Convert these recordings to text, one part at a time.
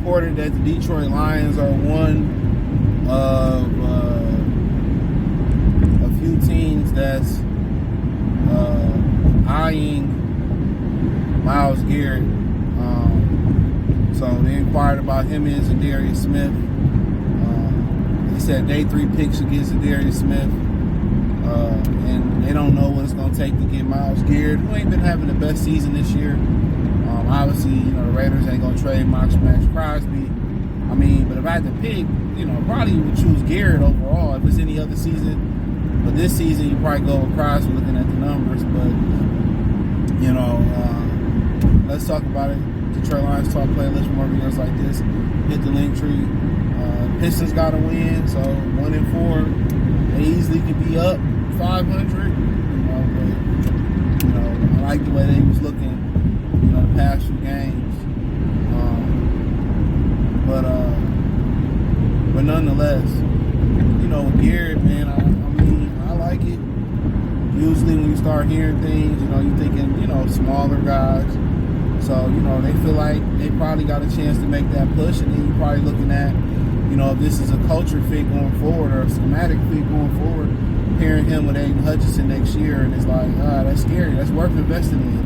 reported that the Detroit Lions are one of a few teams that's eyeing Myles Garrett. So they inquired about him and Za'Darius Smith. They said day 3 picks against Za'Darius Smith. And they don't know what it's going to take to get Myles Garrett, who ain't been having the best season this year. Obviously, the Raiders ain't going to trade Max Crosby. I mean, but if I had to pick, probably would choose Garrett overall if it's any other season. But this season, you probably go with Crosby looking at the numbers. But, let's talk about it. Detroit Lions talk playlist for more videos like this. Hit the link tree. Pistons got to win, so 1-4. They easily could be up 500. But, I like the way they was looking, the past few games. But nonetheless, with Garrett, man, I like it. Usually when you start hearing things, you're thinking, smaller guys. So, they feel like they probably got a chance to make that push, and then you're probably looking at, if this is a culture fit going forward or a schematic fit going forward, pairing him with Aiden Hutchinson next year, and it's like, that's scary. That's worth investing in.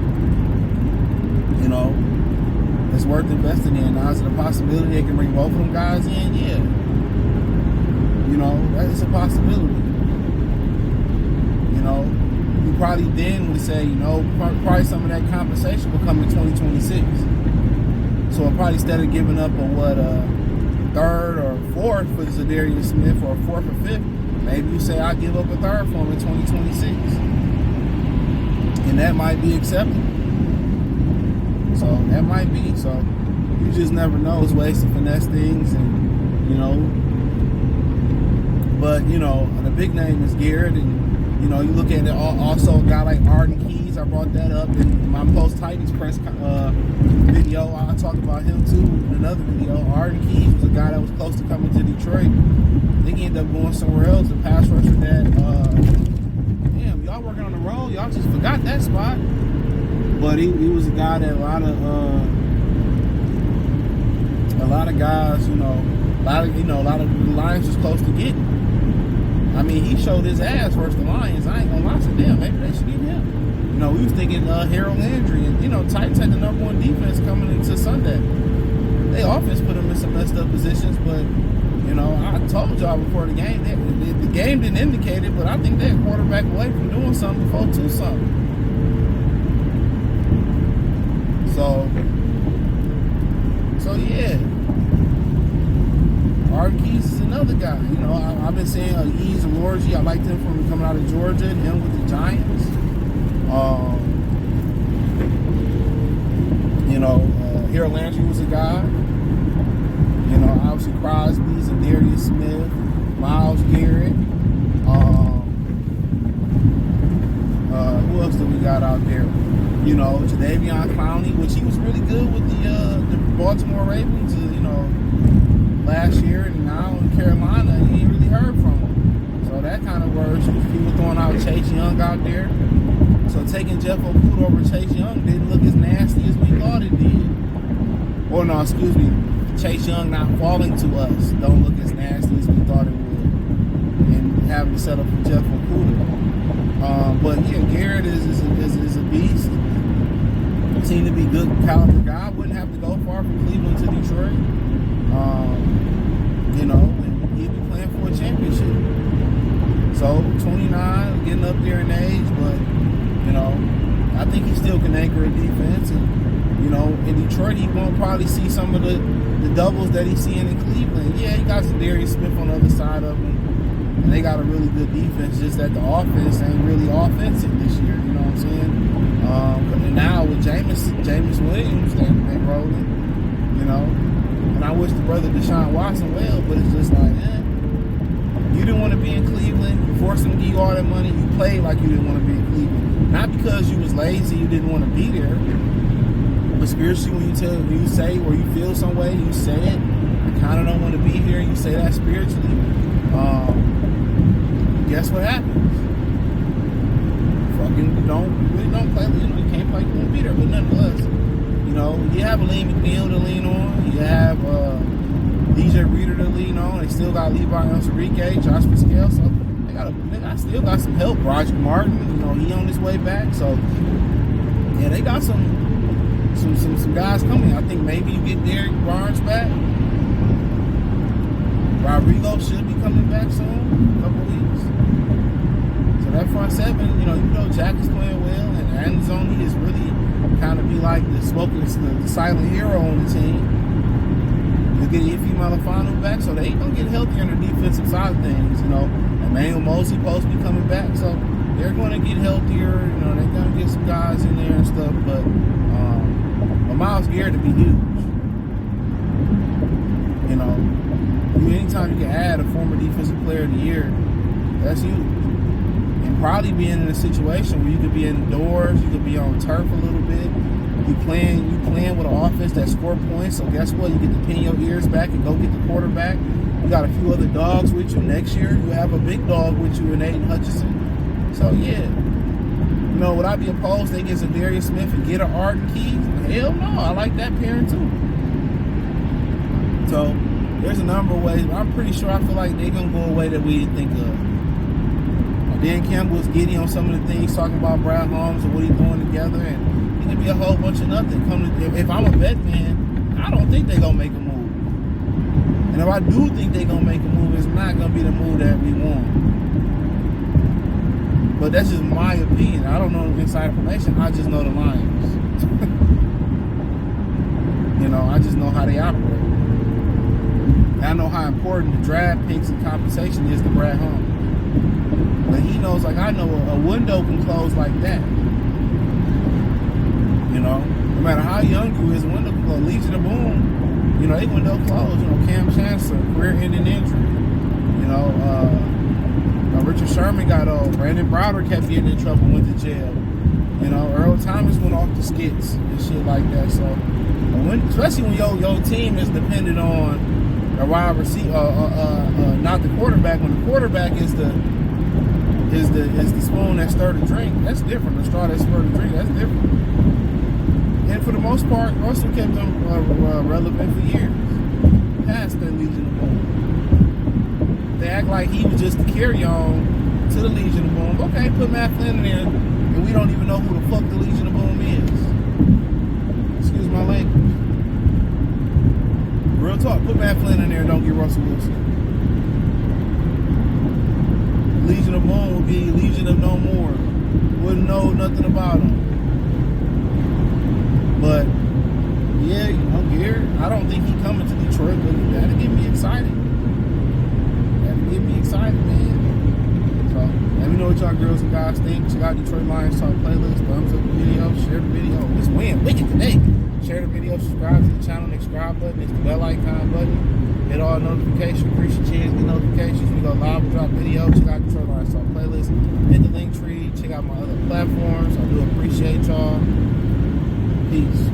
It's worth investing in. Now, is it a possibility they can bring both of them guys in? Yeah. That is a possibility. You probably then would say, probably some of that compensation will come in 2026. So probably instead of giving up a third or fourth for Za'Darius Smith, or a fourth or fifth, maybe you say I'll give up a third for him in 2026. And that might be acceptable. So that might be. So you just never know. It's ways to finesse things, and But the big name is Garrett, and you look at it. Also, a guy like Arden Keys, I brought that up in my post Titans press video. I talked about him too in another video. Arden Keys was a guy that was close to coming to Detroit. I think he ended up going somewhere else. The pass rusher that, damn, y'all working on the road. Y'all just forgot that spot. But he was a guy that a lot of guys, a lot of the Lions was close to getting. I mean, he showed his ass versus the Lions. I ain't gonna lie to them. Maybe they should get him. We was thinking Harold Landry, and Titans had the #1 defense coming into Sunday. They offense put them in some messed up positions, but I told y'all before the game, the game didn't indicate it, but I think they're a quarterback away from doing something before 2-something. So yeah. Arden Keys is another guy. I've been saying Yeez Alorji. I liked him from coming out of Georgia, and him with the Giants. Harold Landry was a guy. Obviously Crosby, Za'Darius Smith, Myles Garrett. Who else do we got out there? Jadeveon Clowney, which he was really good with the Baltimore Ravens. Last year, and now in Carolina, you ain't really heard from him. So that kind of works. People throwing out Chase Young out there. So taking Jeff Okudah over Chase Young didn't look as nasty as we thought it did. Or no, excuse me, Chase Young not falling to us don't look as nasty as we thought it would. And having to settle for Jeff Okudah. But yeah, Garrett is a beast. Seemed to be good caliber guy. Wouldn't have to go far from Cleveland to Detroit. And he'd be playing for a championship. So 29, getting up there in age, but I think he still can anchor a defense. And in Detroit, he won't probably see some of the doubles that he's seeing in Cleveland. Yeah, he got Za'Darius Smith on the other side of him, and they got a really good defense. Just that the offense ain't really offensive this year. You know what I'm saying? And now with James Williams, they rolling. And I wish the brother Deshaun Watson well, but it's just like, you didn't want to be in Cleveland. You forced him to give you all that money. You played like you didn't want to be in Cleveland. Not because you was lazy, you didn't want to be there. But spiritually, when you say or you feel some way, you say it. I kind of don't want to be here. You say that spiritually. Guess what happens? Fucking you really don't play. You can't play. You won't be there. But nonetheless, you have a Lee McNeil to lean on. You have DJ Reader to lean on. They still got Levi Enrique, Josh Pascal. So they still got some help. Roger Martin, he on his way back. So yeah, they got some guys coming. I think maybe you get Derek Barnes back. Rodrigo should be coming back soon, a couple weeks. So that front seven, Jack is playing well, and Anzoni is really kind of be like the silent hero on the team. You get Iffy Malafano back, so they gonna get healthier on the defensive side of things. Emmanuel Mosley supposed to be coming back, so they're gonna get healthier. They're gonna get some guys in there and stuff, but Myles Garrett to be huge. Anytime you can add a former defensive player of the year, that's huge. And probably being in a situation where you could be indoors, you could be on turf a little bit. You playing with an offense that score points. So guess what? You get to pin your ears back and go get the quarterback. You got a few other dogs with you next year. You have a big dog with you in Aiden Hutchinson. So yeah, would I be opposed they get Za'Darius Smith and get an Arden Key? Hell no, I like that pairing too. So there's a number of ways, but I'm pretty sure I feel like they're gonna go a way that we didn't think of. Dan Campbell was giddy on some of the things, talking about Brad Holmes and what he's doing together, and it could be a whole bunch of nothing. If I'm a bet man, I don't think they're gonna make a move. And if I do think they're gonna make a move, it's not gonna be the move that we want. But that's just my opinion. I don't know the inside information. I just know the Lions. I just know how they operate. And I know how important the draft picks and compensation is to Brad Holmes. But he knows, like I know, a window can close like that. No matter how young you is, a window can close. Legion of Boom, they window closed. Cam Chancellor, career-ending injury. Richard Sherman got old. Brandon Browder kept getting in trouble, went to jail. Earl Thomas went off the skits and shit like that. So, especially when your team is dependent on a wide receiver, not the quarterback. When the quarterback is the spoon that stirred the drink, that's different. The straw that stirred the drink, that's different. And for the most part, Russell kept them relevant for years. Past the Legion of Boom. They act like he was just the carry-on to the Legion of Boom. Okay, put Matt Flynn in there, and we don't even know who the fuck the Legion of Boom is. Excuse my language. Real talk, put Matt Flynn in there and don't get Russell Wilson. Legion of Boom would be Legion of No More. Wouldn't know nothing about him. But, yeah, Garrett, I don't think he's coming to Detroit, but that'll get me excited. Man. So, let me know what y'all girls and guys think. Check out Detroit Lions Talk playlist. Thumbs up the video. Share the video. Let's win. Wicked today. Share the video. Subscribe to the channel. The subscribe button. It's the bell icon button. Hit all notifications. Appreciate you. Get notifications. We go live and drop video. Check out Detroit Lions Talk playlist. Hit the link tree. Check out my other platforms. I do appreciate y'all. Peace.